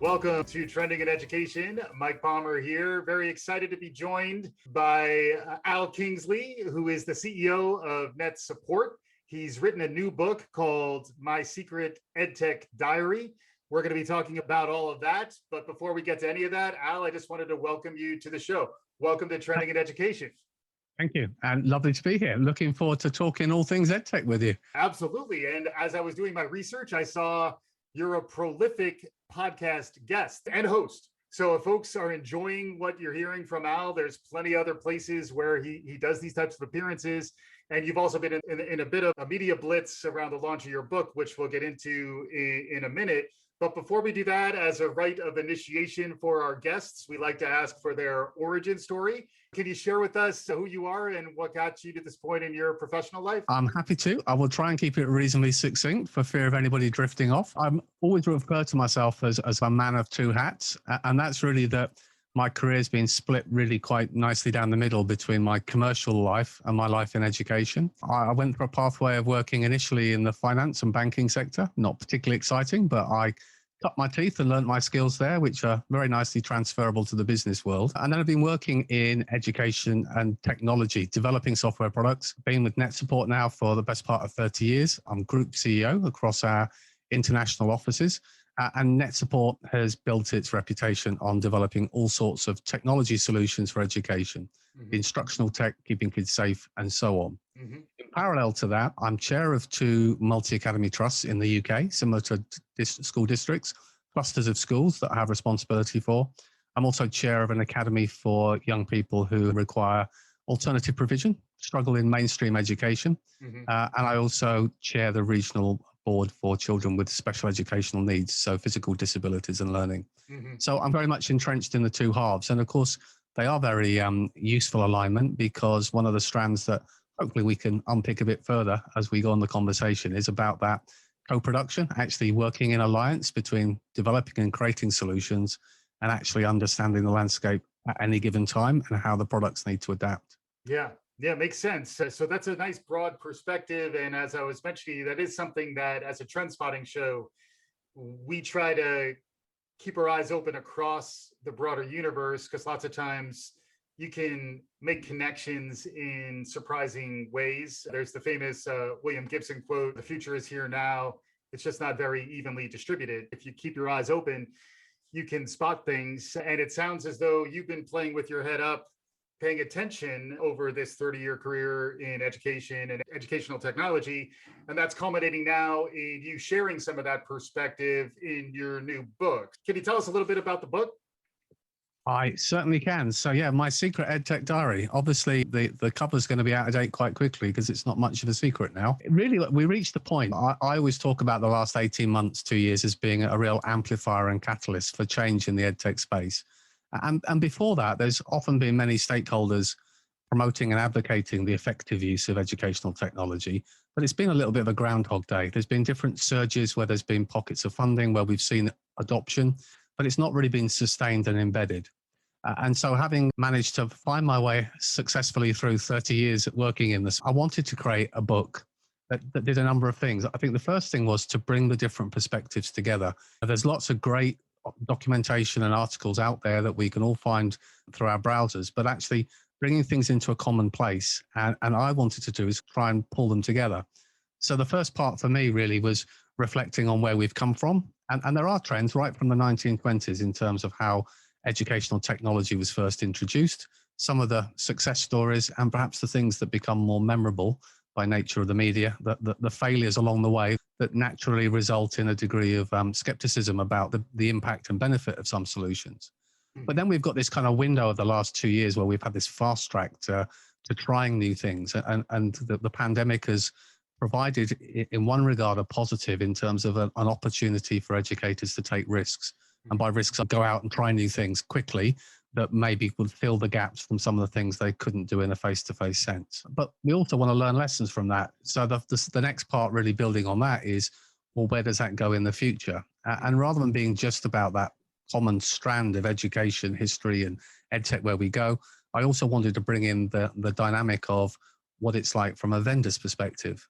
Welcome to Trending in Education. Mike Palmer here. Very excited to be joined by Al Kingsley, who is the CEO of NetSupport. He's written a new book called My Secret EdTech Diary. We're going to be talking about all of that. But before we get to any of that, Al, I just wanted to welcome you to the show. Welcome to Trending in Education. Thank you. And lovely to be here. Looking forward to talking all things EdTech with you. Absolutely. And as I was doing my research, I saw you're a prolific podcast guest and host. So if folks are enjoying what you're hearing from Al, there's plenty other places where he does these types of appearances. And you've also been in a bit of a media blitz around the launch of your book, which we'll get into in a minute. But before we do that, as a rite of initiation for our guests, we like to ask for their origin story. Can you share with us who you are and what got you to this point in your professional life? I'm happy to. I will try and keep it reasonably succinct for fear of anybody drifting off. I'm always refer to myself as a man of two hats. And that's really that my career has been split really quite nicely down the middle between my commercial life and my life in education. I went through a pathway of working initially in the finance and banking sector, not particularly exciting, but I cut my teeth and learned my skills there, which are very nicely transferable to the business world. And then I've been working in education and technology, developing software products. Been with NetSupport now for the best part of 30 years. I'm Group CEO across our international offices. And NetSupport has built its reputation on developing all sorts of technology solutions for education, instructional tech, keeping kids safe, and so on. In parallel to that, I'm chair of two multi-academy trusts in the UK, similar to school districts, clusters of schools that I have responsibility for. I'm also chair of an academy for young people who require alternative provision, struggle in mainstream education. And I also chair the regional board for children with special educational needs, so physical disabilities and learning. So I'm very much entrenched in the two halves. And of course, they are very useful alignment, because one of the strands that hopefully we can unpick a bit further as we go on the conversation is about that co-production, actually working in alliance between developing and creating solutions and actually understanding the landscape at any given time and how the products need to adapt. Yeah, makes sense. So that's a nice broad perspective. And as I was mentioning, that is something that as a trend spotting show, we try to keep our eyes open across the broader universe, because lots of times you can make connections in surprising ways. There's the famous William Gibson quote, "The future is here now. It's just not very evenly distributed." If you keep your eyes open, you can spot things. And it sounds as though you've been playing with your head up, paying attention over this 30-year career in education and educational technology. And that's culminating now in you sharing some of that perspective in your new book. Can you tell us a little bit about the book? I certainly can. So yeah, My Secret EdTech Diary. Obviously, the cover's going to be out of date quite quickly because it's not much of a secret now. Really, we reached the point. I always talk about the last 18 months, 2 years as being a real amplifier and catalyst for change in the EdTech space. And before that, there's often been many stakeholders promoting and advocating the effective use of educational technology, but it's been a little bit of a Groundhog Day. There's been different surges where there's been pockets of funding where we've seen adoption, but it's not really been sustained and embedded. And so having managed to find my way successfully through 30 years at working in this, I wanted to create a book that did a number of things. I think the first thing was to bring the different perspectives together. There's lots of great documentation and articles out there that we can all find through our browsers, but actually bringing things into a common place. And I wanted to do is try and pull them together. So the first part for me really was reflecting on where we've come from. And there are trends right from the 1920s in terms of how educational technology was first introduced, some of the success stories, and perhaps the things that become more memorable by nature of the media, the failures along the way that naturally result in a degree of skepticism about the impact and benefit of some solutions. But then we've got this kind of window of the last 2 years where we've had this fast track to trying new things. And the pandemic has provided, in one regard, a positive in terms of an opportunity for educators to take risks. And by risks, I'll go out and try new things quickly that maybe would fill the gaps from some of the things they couldn't do in a face-to-face sense. But we also want to learn lessons from that. So the next part really building on that is, well, where does that go in the future? And rather than being just about that common strand of education, history, and EdTech where we go, I also wanted to bring in the dynamic of what it's like from a vendor's perspective,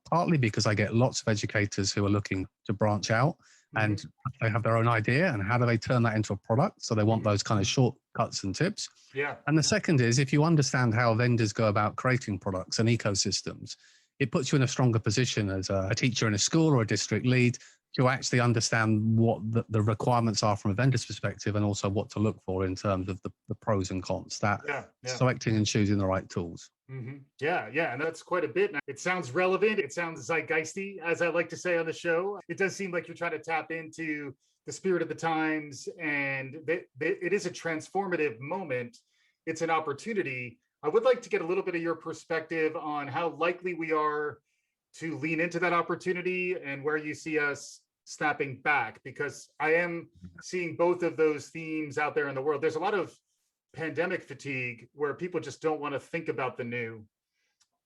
partly because I get lots of educators who are looking to branch out and they have their own idea, and how do they turn that into a product? So they want those kind of shortcuts and tips. Yeah. And the second is, if you understand how vendors go about creating products and ecosystems, it puts you in a stronger position as a teacher in a school or a district lead to actually understand what the requirements are from a vendor's perspective, and also what to look for in terms of the pros and cons, that selecting and choosing the right tools. Yeah, and that's quite a bit. It sounds relevant. It sounds zeitgeisty, as I like to say on the show. It does seem like you're trying to tap into the spirit of the times, and it is a transformative moment. It's an opportunity. I would like to get a little bit of your perspective on how likely we are to lean into that opportunity, and where you see us snapping back, because I am seeing both of those themes out there in the world. There's a lot of pandemic fatigue where people just don't want to think about the new.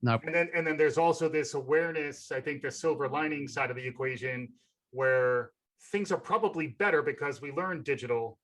No. And then there's also this awareness, I think the silver lining side of the equation, where things are probably better because we learned digital.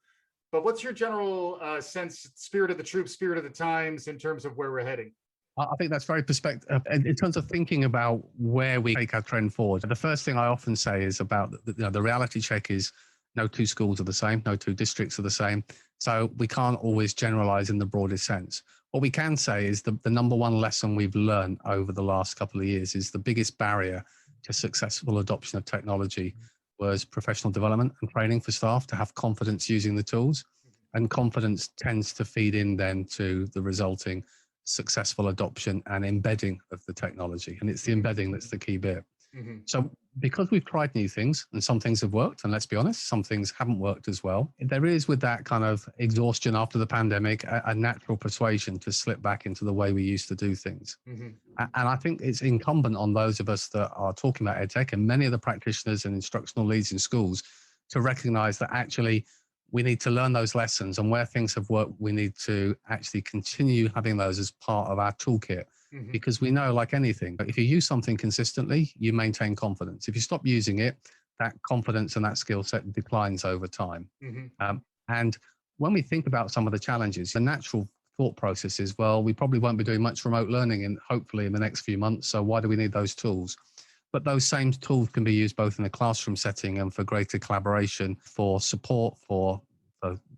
But what's your general sense, spirit of the troops, spirit of the times, in terms of where we're heading? I think that's very perspective in terms of thinking about where we take our trend forward. The first thing I often say is about the reality check is no two schools are the same, no two districts are the same. So we can't always generalize in the broadest sense. What we can say is the number one lesson we've learned over the last couple of years is the biggest barrier to successful adoption of technology was professional development and training for staff to have confidence using the tools. And confidence tends to feed in then to the resulting successful adoption and embedding of the technology. And it's the embedding that's the key bit. So because we've tried new things, and some things have worked, and let's be honest, some things haven't worked as well, there is, with that kind of exhaustion after the pandemic, a natural persuasion to slip back into the way we used to do things. And I think it's incumbent on those of us that are talking about EdTech, and many of the practitioners and instructional leads in schools, to recognize that actually we need to learn those lessons, and where things have worked, we need to actually continue having those as part of our toolkit. Because we know, like anything, if you use something consistently, you maintain confidence. If you stop using it, that confidence and that skill set declines over time. And when we think about some of the challenges, the natural thought process is, well, we probably won't be doing much remote learning hopefully in the next few months. So why do we need those tools? But those same tools can be used both in a classroom setting and for greater collaboration, for support, for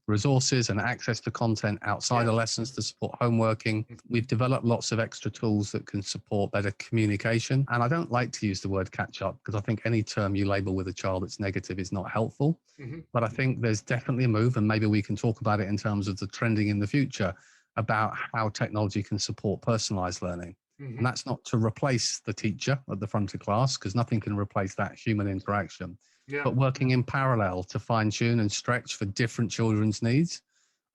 resources and access to content outside of lessons to support homeworking. We've developed lots of extra tools that can support better communication. And I don't like to use the word catch up, because I think any term you label with a child that's negative is not helpful. But I think there's definitely a move, and maybe we can talk about it in terms of the trending in the future, about how technology can support personalized learning. And that's not to replace the teacher at the front of class, because nothing can replace that human interaction. But working in parallel to fine tune and stretch for different children's needs,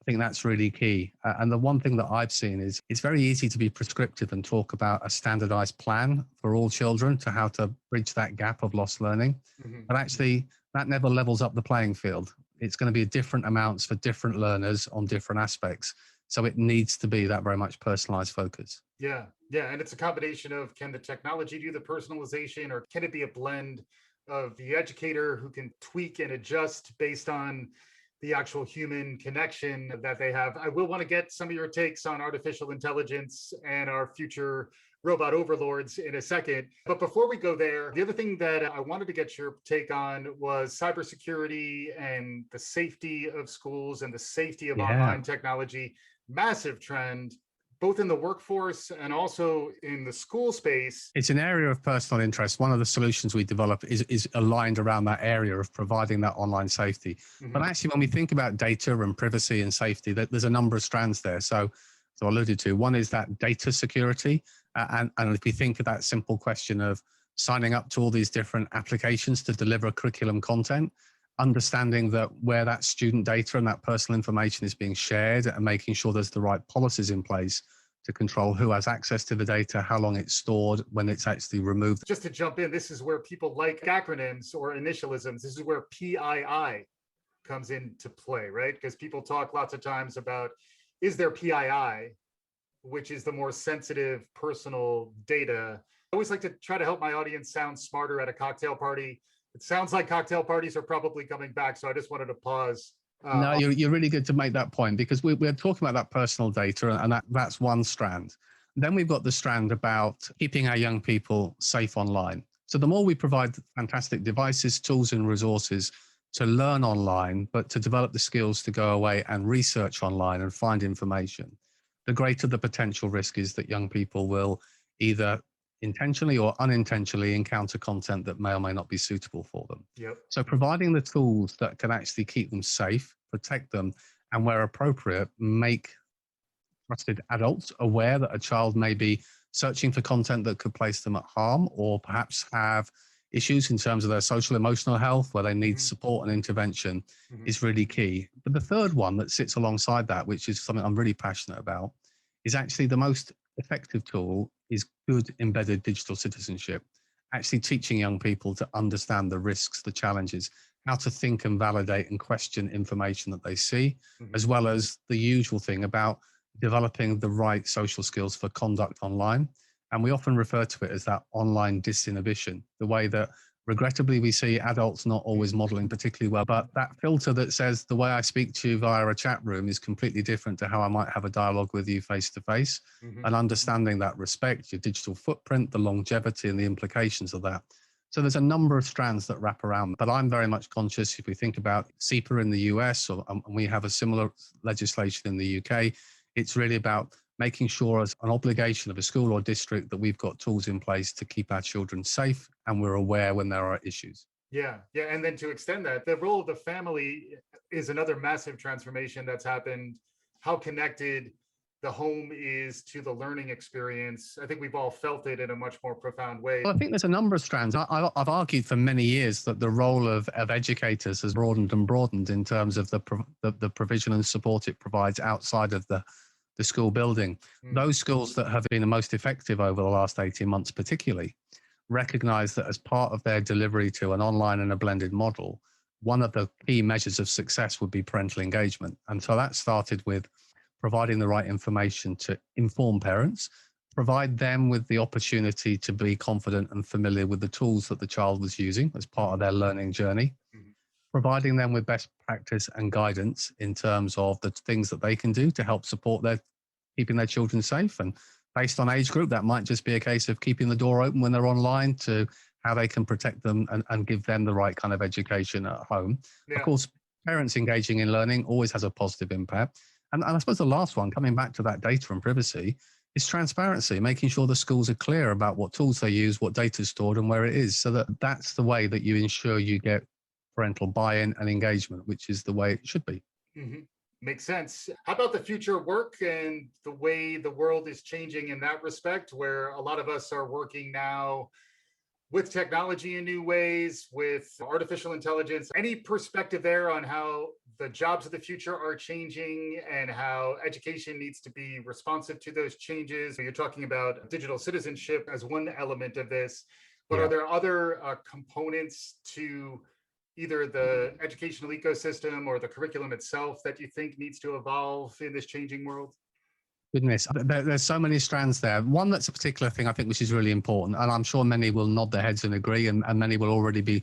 I think that's really key. And the one thing that I've seen is it's very easy to be prescriptive and talk about a standardized plan for all children to how to bridge that gap of lost learning. But actually, that never levels up the playing field. It's going to be different amounts for different learners on different aspects. So it needs to be that very much personalized focus. Yeah. And it's a combination of, can the technology do the personalization, or can it be a blend of the educator who can tweak and adjust based on the actual human connection that they have? I will want to get some of your takes on artificial intelligence and our future robot overlords in a second. But before we go there, the other thing that I wanted to get your take on was cybersecurity and the safety of schools and the safety of online technology. Massive trend, both in the workforce and also in the school space. It's an area of personal interest. One of the solutions we develop is aligned around that area of providing that online safety. But actually, when we think about data and privacy and safety, there's a number of strands there. So I alluded to, one is that data security. And if we think of that simple question of signing up to all these different applications to deliver curriculum content, understanding that where that student data and that personal information is being shared, and making sure there's the right policies in place to control who has access to the data, how long it's stored, when it's actually removed. Just to jump in, this is where people like acronyms or initialisms. This is where PII comes into play, right? Because people talk lots of times about, is there PII, which is the more sensitive personal data. I always like to try to help my audience sound smarter at a cocktail party. It sounds like cocktail parties are probably coming back, so I just wanted to pause. No, you're really good to make that point, because we're talking about that personal data, and that's one strand. Then we've got the strand about keeping our young people safe online. So the more we provide fantastic devices, tools, and resources to learn online, but to develop the skills to go away and research online and find information, the greater the potential risk is that young people will either intentionally or unintentionally encounter content that may or may not be suitable for them. Yep. So providing the tools that can actually keep them safe, protect them, and where appropriate, make trusted adults aware that a child may be searching for content that could place them at harm, or perhaps have issues in terms of their social emotional health where they need support and intervention, is really key. But the third one that sits alongside that, which is something I'm really passionate about, is actually the most effective tool is good embedded digital citizenship, actually teaching young people to understand the risks, the challenges, how to think and validate and question information that they see, as well as the usual thing about developing the right social skills for conduct online. And we often refer to it as that online disinhibition, the way that regrettably we see adults not always modeling particularly well, but that filter that says the way I speak to you via a chat room is completely different to how I might have a dialogue with you face to face, and understanding that respect, your digital footprint, the longevity and the implications of that. So there's a number of strands that wrap around, but I'm very much conscious if we think about SEPA in the US, and we have a similar legislation in the UK, it's really about making sure as an obligation of a school or district that we've got tools in place to keep our children safe and we're aware when there are issues. Yeah. And then to extend that, the role of the family is another massive transformation that's happened. How connected the home is to the learning experience. I think we've all felt it in a much more profound way. Well, I think there's a number of strands. I've argued for many years that the role of educators has broadened and broadened in terms of the provision and support it provides outside of the school building. Those schools that have been the most effective over the last 18 months particularly recognize that as part of their delivery to an online and a blended model, one of the key measures of success would be parental engagement. And so that started with providing the right information to inform parents, provide them with the opportunity to be confident and familiar with the tools that the child was using as part of their learning journey, providing them with best practice and guidance in terms of the things that they can do to help support keeping their children safe. And based on age group, that might just be a case of keeping the door open when they're online to how they can protect them and give them the right kind of education at home. Yeah. Of course, parents engaging in learning always has a positive impact. And I suppose the last one, coming back to that data and privacy, is transparency, making sure the schools are clear about what tools they use, what data is stored and where it is, so that that's the way that you ensure you get parental buy-in and engagement, which is the way it should be. Makes sense. How about the future of work and the way the world is changing in that respect, where a lot of us are working now with technology in new ways, with artificial intelligence? Any perspective there on how the jobs of the future are changing and how education needs to be responsive to those changes? You're talking about digital citizenship as one element of this, but are there other components to either the educational ecosystem or the curriculum itself that you think needs to evolve in this changing world? Goodness, there's so many strands there. One that's a particular thing I think which is really important, and I'm sure many will nod their heads and agree, and many will already be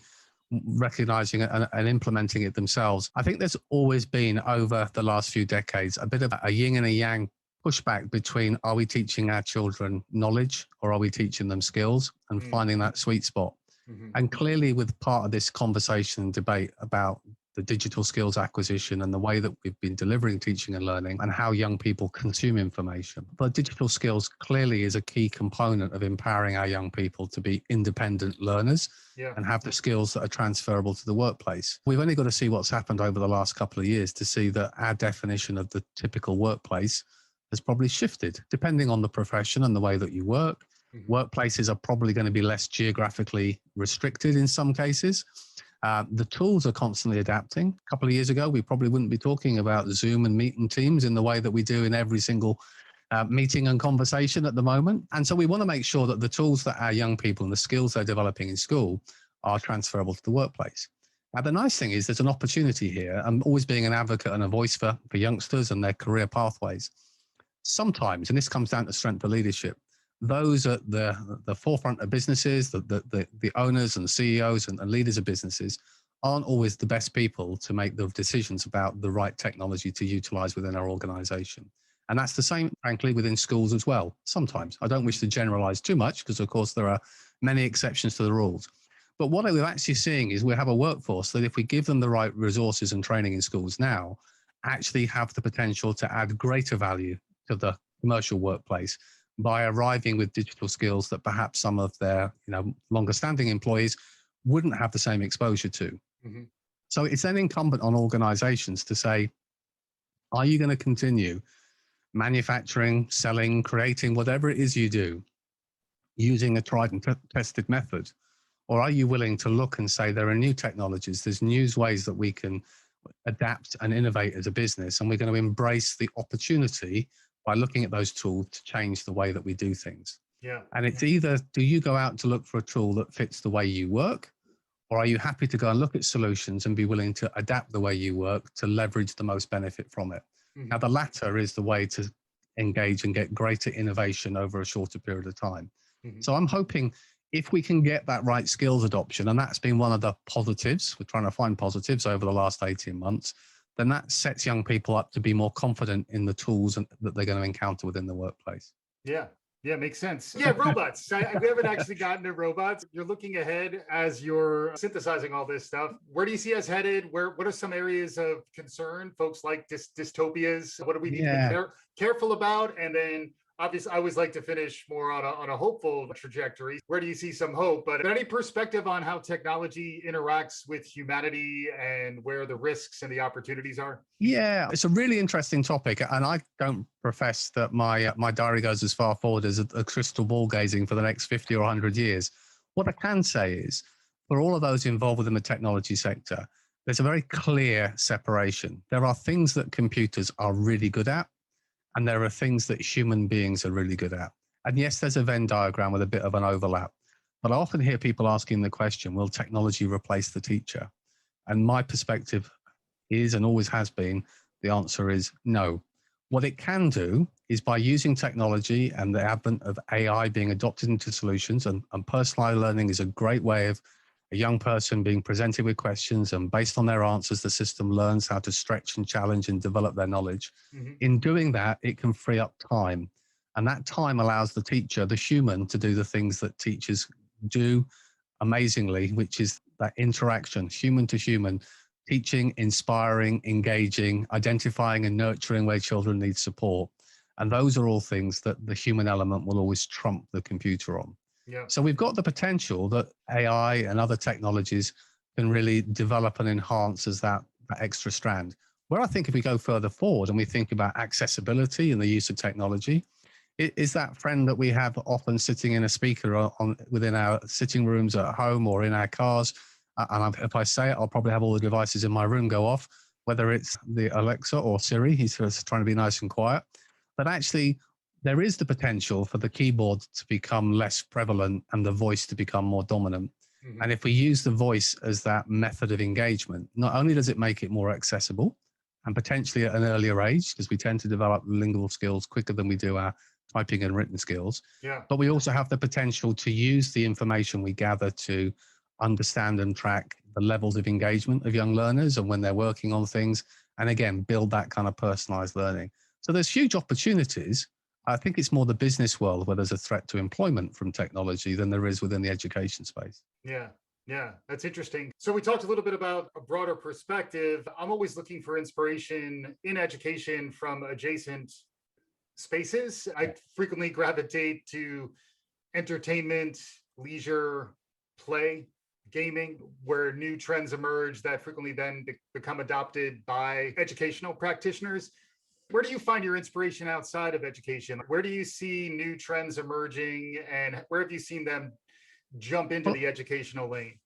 recognizing it and implementing it themselves. I think there's always been, over the last few decades, a bit of a yin and a yang pushback between, are we teaching our children knowledge or are we teaching them skills, and finding that sweet spot. And clearly, with part of this conversation and debate about the digital skills acquisition and the way that we've been delivering teaching and learning and how young people consume information, but digital skills clearly is a key component of empowering our young people to be independent learners and have the skills that are transferable to the workplace. We've only got to see what's happened over the last couple of years to see that our definition of the typical workplace has probably shifted depending on the profession and the way that you work. Workplaces are probably going to be less geographically restricted in some cases. The tools are constantly adapting. A couple of years ago, we probably wouldn't be talking about Zoom and Meet and Teams in the way that we do in every single meeting and conversation at the moment. And so we want to make sure that the tools that our young people and the skills they're developing in school are transferable to the workplace. Now, the nice thing is there's an opportunity here. I'm always being an advocate and a voice for youngsters and their career pathways. Sometimes, and this comes down to strength of leadership, those at the forefront of businesses, the owners and CEOs and leaders of businesses aren't always the best people to make the decisions about the right technology to utilize within our organization. And that's the same, frankly, within schools as well. Sometimes I don't wish to generalize too much because, of course, there are many exceptions to the rules. But what we're actually seeing is we have a workforce that if we give them the right resources and training in schools now, actually have the potential to add greater value to the commercial workplace by arriving with digital skills that perhaps some of their longer standing employees wouldn't have the same exposure to. Mm-hmm. So it's then incumbent on organizations to say, are you going to continue manufacturing, selling, creating, whatever it is you do, using a tried and tested method? Or are you willing to look and say, there are new technologies, there's new ways that we can adapt and innovate as a business, and we're going to embrace the opportunity by looking at those tools to change the way that we do things. Yeah. And it's either, do you go out to look for a tool that fits the way you work, or are you happy to go and look at solutions and be willing to adapt the way you work to leverage the most benefit from it? Mm-hmm. Now, the latter is the way to engage and get greater innovation over a shorter period of time. Mm-hmm. So I'm hoping if we can get that right skills adoption, and that's been one of the positives, we're trying to find positives over the last 18 months, then that sets young people up to be more confident in the tools that they're going to encounter within the workplace. Yeah. Yeah, makes sense. Yeah, robots. We haven't actually gotten to robots. You're looking ahead as you're synthesizing all this stuff. Where do you see us headed? What are some areas of concern? Folks like dystopias. What do we need to be careful about? And then obviously, I always like to finish more on a hopeful trajectory. Where do you see some hope? But any perspective on how technology interacts with humanity and where the risks and the opportunities are? Yeah, it's a really interesting topic. And I don't profess that my diary goes as far forward as a crystal ball gazing for the next 50 or 100 years. What I can say is, for all of those involved within the technology sector, there's a very clear separation. There are things that computers are really good at, and there are things that human beings are really good at. And yes, there's a Venn diagram with a bit of an overlap. But I often hear people asking the question, will technology replace the teacher? And my perspective is, and always has been, the answer is no. What it can do is, by using technology and the advent of AI being adopted into solutions, and personalized learning is a great way of a young person being presented with questions, and based on their answers, the system learns how to stretch and challenge and develop their knowledge. Mm-hmm. In doing that, it can free up time. And that time allows the teacher, the human, to do the things that teachers do amazingly, which is that interaction, human to human, teaching, inspiring, engaging, identifying and nurturing where children need support. And those are all things that the human element will always trump the computer on. Yeah. So we've got the potential that AI and other technologies can really develop and enhance as that extra strand. Where I think if we go further forward and we think about accessibility and the use of technology, it is that friend that we have often sitting in a speaker within our sitting rooms at home or in our cars. And if I say it, I'll probably have all the devices in my room go off, whether it's the Alexa or Siri. He's trying to be nice and quiet. But actually, there is the potential for the keyboard to become less prevalent and the voice to become more dominant. Mm-hmm. And if we use the voice as that method of engagement, not only does it make it more accessible and potentially at an earlier age, because we tend to develop lingual skills quicker than we do our typing and written skills, but we also have the potential to use the information we gather to understand and track the levels of engagement of young learners and when they're working on things, and again, build that kind of personalized learning. So there's huge opportunities. I think it's more the business world where there's a threat to employment from technology than there is within the education space. Yeah, that's interesting. So we talked a little bit about a broader perspective. I'm always looking for inspiration in education from adjacent spaces. I frequently gravitate to entertainment, leisure, play, gaming, where new trends emerge that frequently then become adopted by educational practitioners. Where do you find your inspiration outside of education? Where do you see new trends emerging, and where have you seen them jump into the educational lane?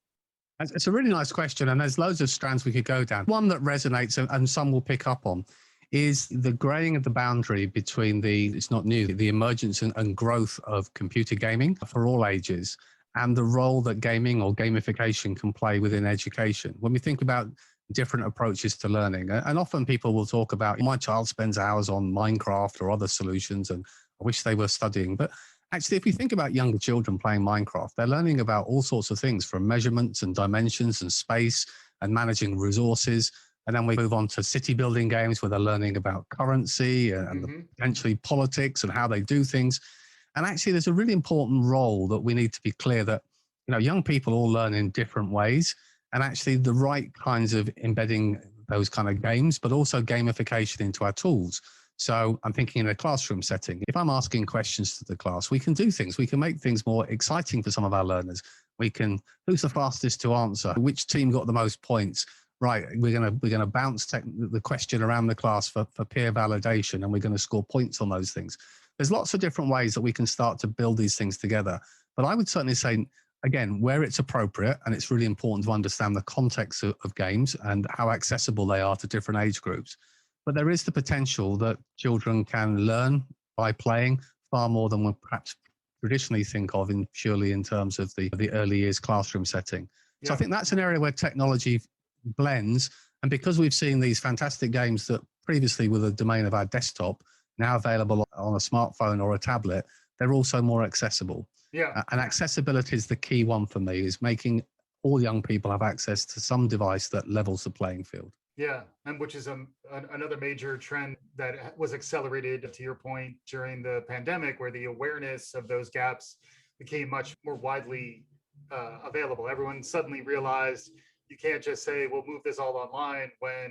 It's a really nice question, and there's loads of strands we could go down. One that resonates and some will pick up on is the graying of the boundary between it's not new, the emergence and growth of computer gaming for all ages, and the role that gaming or gamification can play within education. When we think about different approaches to learning, and often people will talk about, my child spends hours on Minecraft or other solutions, and I wish they were studying. But actually, if we think about younger children playing Minecraft, they're learning about all sorts of things, from measurements and dimensions and space and managing resources. And then we move on to city building games where they're learning about currency potentially politics and how they do things. And actually, there's a really important role that we need to be clear that, young people all learn in different ways, and actually the right kinds of embedding those kind of games, but also gamification into our tools. So I'm thinking in a classroom setting, if I'm asking questions to the class, we can do things. We can make things more exciting for some of our learners. We can, who's the fastest to answer? Which team got the most points? Right, we're going to bounce the question around the class for peer validation, and we're going to score points on those things. There's lots of different ways that we can start to build these things together. But I would certainly say, again, where it's appropriate, and it's really important to understand the context of games and how accessible they are to different age groups. But there is the potential that children can learn by playing far more than we perhaps traditionally think of purely in terms of the early years classroom setting. So I think that's an area where technology blends. And because we've seen these fantastic games that previously were the domain of our desktop, now available on a smartphone or a tablet, they're also more accessible. And accessibility is the key one for me, is making all young people have access to some device that levels the playing field. Yeah, and which is another major trend that was accelerated, to your point, during the pandemic, where the awareness of those gaps became much more widely available. Everyone suddenly realized you can't just say, we'll move this all online, when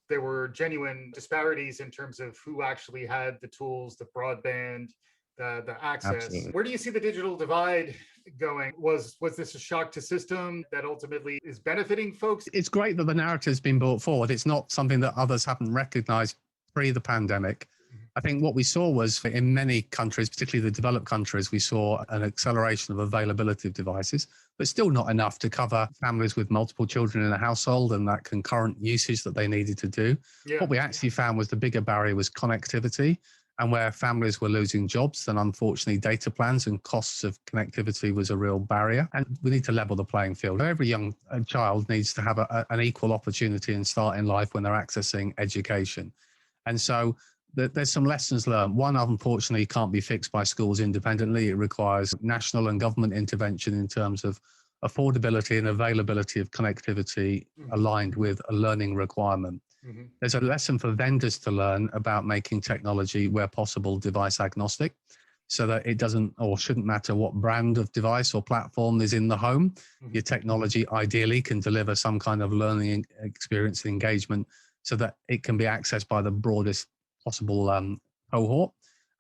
there were genuine disparities in terms of who actually had the tools, the broadband, the access. Absolutely. Where do you see the digital divide going? Was this a shock to system that ultimately is benefiting folks? It's great that the narrative's been brought forward. It's not something that others haven't recognized pre the pandemic. I think what we saw was in many countries, particularly the developed countries, we saw an acceleration of availability of devices, but still not enough to cover families with multiple children in a household and that concurrent usage that they needed to do. What we actually found was the bigger barrier was connectivity, and where families were losing jobs, then unfortunately data plans and costs of connectivity was a real barrier. And we need to level the playing field. Every young child needs to have an equal opportunity and start in life when they're accessing education. And so there's some lessons learned. One, unfortunately, can't be fixed by schools independently. It requires national and government intervention in terms of affordability and availability of connectivity aligned with a learning requirement. There's a lesson for vendors to learn about making technology, where possible, device agnostic, so that it doesn't or shouldn't matter what brand of device or platform is in the home. Your technology ideally can deliver some kind of learning experience and engagement so that it can be accessed by the broadest possible cohort.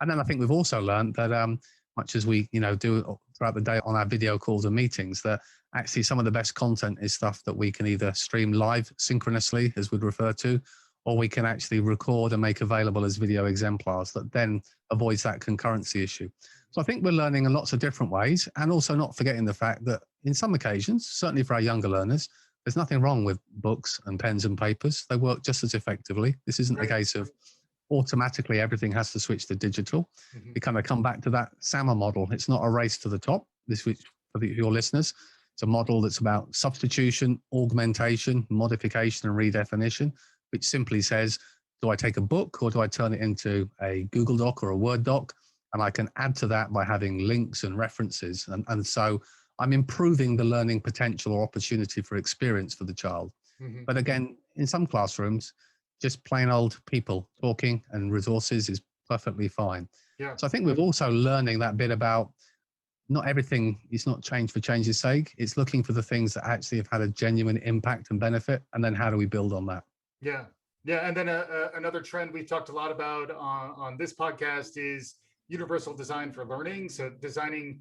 And then I think we've also learned that much as we do throughout the day on our video calls and meetings, that actually some of the best content is stuff that we can either stream live synchronously, as we'd refer to, or we can actually record and make available as video exemplars that then avoids that concurrency issue. So I think we're learning in lots of different ways, and also not forgetting the fact that in some occasions, certainly for our younger learners, there's nothing wrong with books and pens and papers. They work just as effectively. This isn't a case of automatically everything has to switch to digital. We kind of come back to that SAMR model. It's not a race to the top. This, which for your listeners, it's a model that's about substitution, augmentation, modification, and redefinition, which simply says, do I take a book or do I turn it into a Google Doc or a Word doc? And I can add to that by having links and references. And so I'm improving the learning potential or opportunity for experience for the child. But again, in some classrooms, just plain old people talking and resources is perfectly fine. So I think we're also learning that bit about not everything is not change for change's sake. It's looking for the things that actually have had a genuine impact and benefit. And then how do we build on that? Yeah. And then another trend we've talked a lot about on this podcast is universal design for learning. So designing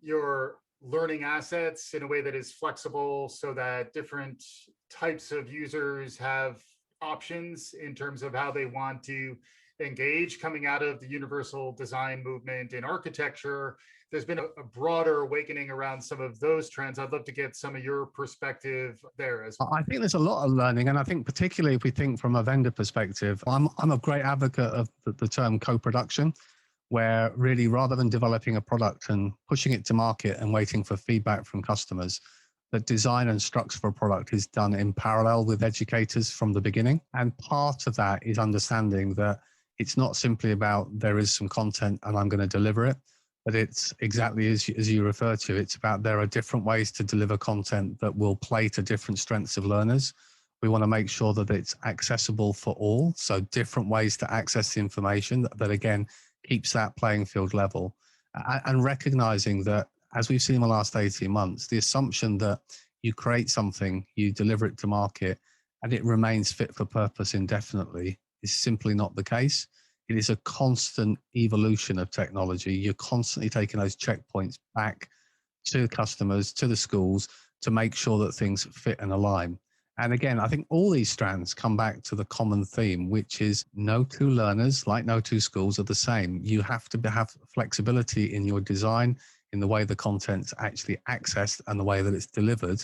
your learning assets in a way that is flexible so that different types of users have options in terms of how they want to engage. Coming out of the universal design movement in architecture, there's been a broader awakening around some of those trends. I'd love to get some of your perspective there as well. I think there's a lot of learning, and I think particularly if we think from a vendor perspective, I'm a great advocate of the term co-production, where really rather than developing a product and pushing it to market and waiting for feedback from customers, the design and structure for a product is done in parallel with educators from the beginning. And part of that is understanding that it's not simply about there is some content and I'm going to deliver it, but it's exactly as you refer to. It's about there are different ways to deliver content that will play to different strengths of learners, We want to make sure that it's accessible for all. So different ways to access the information that again, keeps that playing field level. And recognizing that, as we've seen in the last 18 months, the assumption that you create something, you deliver it to market, and it remains fit for purpose indefinitely is simply not the case. It is a constant evolution of technology. You're constantly taking those checkpoints back to customers, to the schools, to make sure that things fit and align. And again, I think all these strands come back to the common theme, which is no two learners, like no two schools, are the same. You have to have flexibility in your design, in the way the content's actually accessed and the way that it's delivered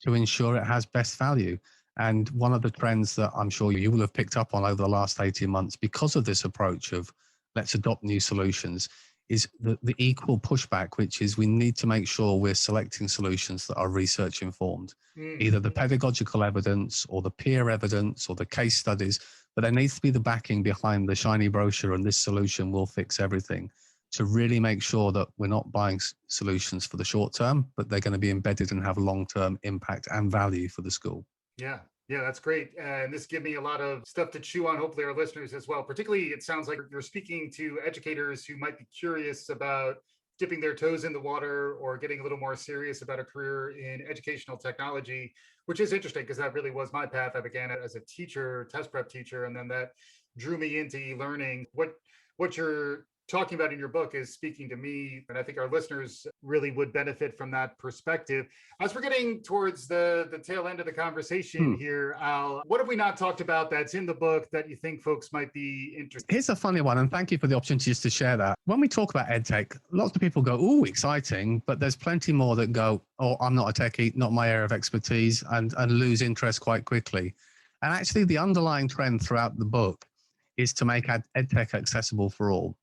to ensure it has best value. And one of the trends that I'm sure you will have picked up on over the last 18 months because of this approach of let's adopt new solutions is the equal pushback, which is we need to make sure we're selecting solutions that are research informed, either the pedagogical evidence or the peer evidence or the case studies, but there needs to be the backing behind the shiny brochure and this solution will fix everything, to really make sure that we're not buying solutions for the short term, but they're going to be embedded and have long-term impact and value for the school. Yeah. Yeah, that's great. And this gives me a lot of stuff to chew on, hopefully our listeners as well. Particularly, it sounds like you're speaking to educators who might be curious about dipping their toes in the water or getting a little more serious about a career in educational technology, which is interesting because that really was my path. I began as a teacher, test prep teacher, and then that drew me into e-learning. What you're talking about in your book is speaking to me, and I think our listeners really would benefit from that perspective. As we're getting towards the tail end of the conversation here, Al, what have we not talked about that's in the book that you think folks might be interested in? Here's a funny one, and thank you for the opportunity just to share that. When we talk about EdTech, lots of people go, oh, exciting, but there's plenty more that go, oh, I'm not a techie, not my area of expertise, and lose interest quite quickly. And actually, the underlying trend throughout the book is to make EdTech accessible for all,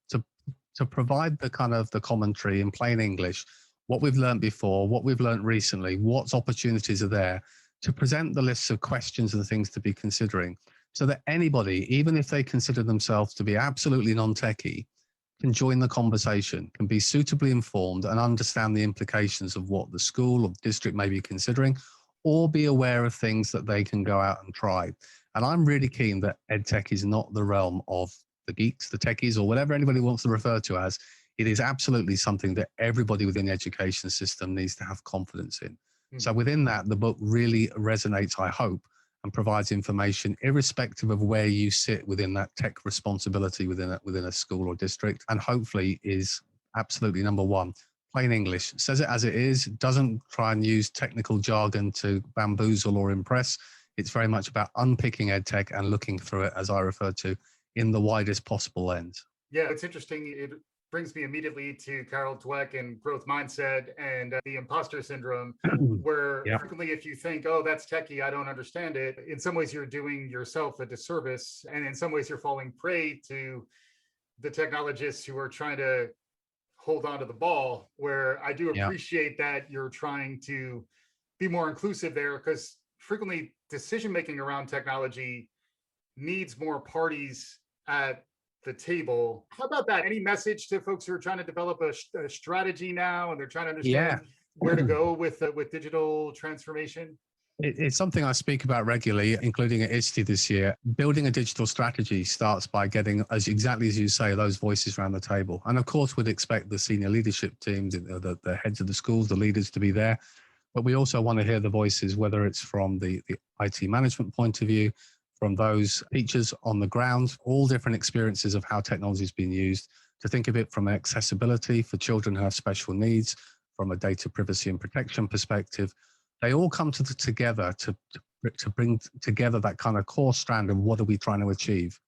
to provide the kind of the commentary in plain English, what we've learned before, what we've learned recently, what opportunities are there, to present the lists of questions and things to be considering, so that anybody, even if they consider themselves to be absolutely non-techie, can join the conversation, can be suitably informed and understand the implications of what the school or district may be considering, or be aware of things that they can go out and try. And I'm really keen that EdTech is not the realm of the geeks, the techies, or whatever anybody wants to refer to as. It is absolutely something that everybody within the education system needs to have confidence in. So within that, the book really resonates, I hope, and provides information irrespective of where you sit within that tech responsibility within a school or district, and hopefully is absolutely number one, plain English, says it as it is, doesn't try and use technical jargon to bamboozle or impress. It's very much about unpicking EdTech and looking through it, as I referred to, in the widest possible lens. Yeah, it's interesting. It brings me immediately to Carol Dweck and growth mindset and the imposter syndrome, where frequently if you think, oh, that's techie, I don't understand it, in some ways you're doing yourself a disservice. And in some ways you're falling prey to the technologists who are trying to hold on to the ball, where I do appreciate that you're trying to be more inclusive there, because frequently decision-making around technology needs more parties at the table. How about that? Any message to folks who are trying to develop a strategy now and they're trying to understand where to go with digital transformation? It's something I speak about regularly, including at ISTE this year. Building a digital strategy starts by getting, exactly as you say, those voices around the table. And of course, we'd expect the senior leadership teams, the heads of the schools, the leaders to be there. But we also want to hear the voices, whether it's from the IT management point of view, from those teachers on the ground, all different experiences of how technology is being used, to think of it from accessibility for children who have special needs, from a data privacy and protection perspective. They all come together to bring together that kind of core strand of what are we trying to achieve.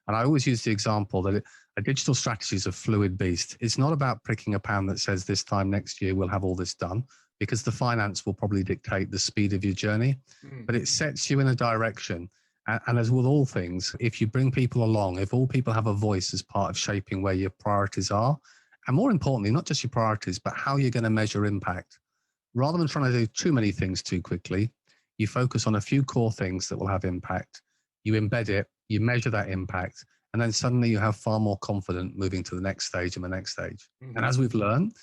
And I always use the example that a digital strategy is a fluid beast. It's not about pricking a pan that says this time next year we'll have all this done, because the finance will probably dictate the speed of your journey, but it sets you in a direction. And as with all things, if you bring people along, if all people have a voice as part of shaping where your priorities are, and more importantly, not just your priorities, but how you're going to measure impact. Rather than trying to do too many things too quickly, you focus on a few core things that will have impact. You embed it, you measure that impact, and then suddenly you have far more confidence moving to the next stage and the next stage. And as we've learned,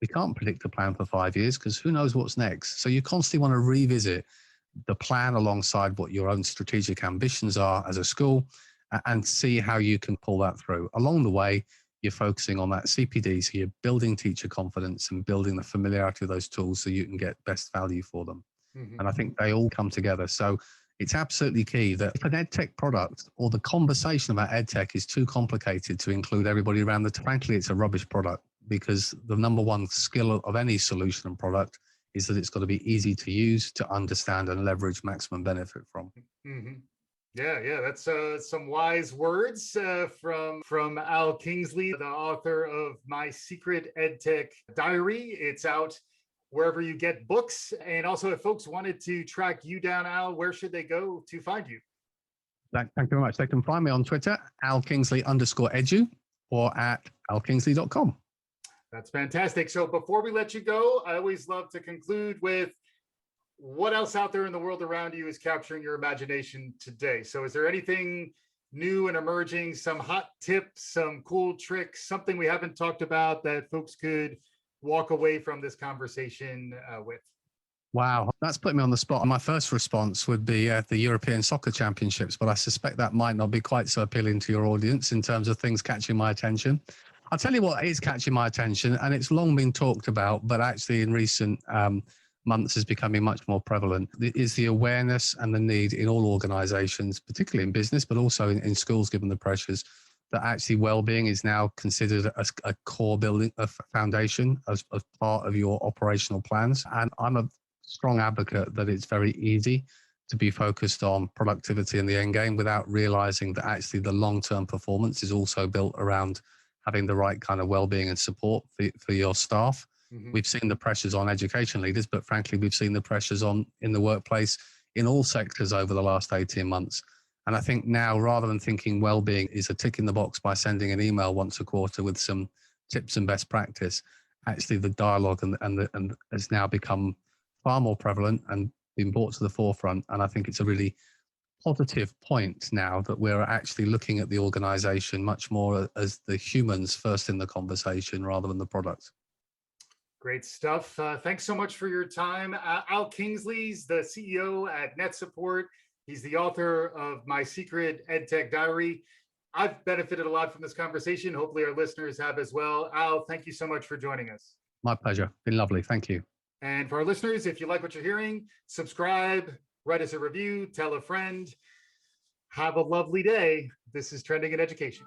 we can't predict a plan for 5 years because who knows what's next. So you constantly want to revisit the plan alongside what your own strategic ambitions are as a school, and see how you can pull that through. Along the way, you're focusing on that CPD, so you're building teacher confidence and building the familiarity of those tools so you can get best value for them. And I think they all come together. So it's absolutely key that if an EdTech product or the conversation about EdTech is too complicated to include everybody around the, frankly, it's a rubbish product, because the number one skill of any solution and product is that it's got to be easy to use, to understand, and leverage maximum benefit from. Yeah, that's some wise words from Al Kingsley, the author of My Secret EdTech Diary. It's out wherever you get books. And also, if folks wanted to track you down, Al, where should they go to find you? Thank you very much. They can find me on Twitter, alkingsley_edu, or at alkingsley.com. That's fantastic. So before we let you go, I always love to conclude with what else out there in the world around you is capturing your imagination today. So is there anything new and emerging, some hot tips, some cool tricks, something we haven't talked about that folks could walk away from this conversation with? Wow, that's put me on the spot. My first response would be the European Soccer Championships, but I suspect that might not be quite so appealing to your audience in terms of things catching my attention. I'll tell you what is catching my attention, and it's long been talked about, but actually in recent months is becoming much more prevalent, is the awareness and the need in all organizations, particularly in business, but also in schools, given the pressures, that actually well-being is now considered a core building, a foundation as part of your operational plans. And I'm a strong advocate that it's very easy to be focused on productivity in the end game without realizing that actually the long-term performance is also built around having the right kind of well-being and support for your staff. We've seen the pressures on education leaders, but frankly, we've seen the pressures in the workplace in all sectors over the last 18 months. And I think now, rather than thinking well-being is a tick in the box by sending an email once a quarter with some tips and best practice, actually the dialogue and has now become far more prevalent and been brought to the forefront. And I think it's a really positive point now that we're actually looking at the organization much more as the humans first in the conversation rather than the product. Great stuff. Thanks so much for your time. Al Kingsley's the CEO at NetSupport. He's the author of My Secret EdTech Diary. I've benefited a lot from this conversation. Hopefully our listeners have as well. Al, thank you so much for joining us. My pleasure. Been lovely. Thank you. And for our listeners, if you like what you're hearing, subscribe, write us a review, tell a friend. Have a lovely day. This is Trending in Education.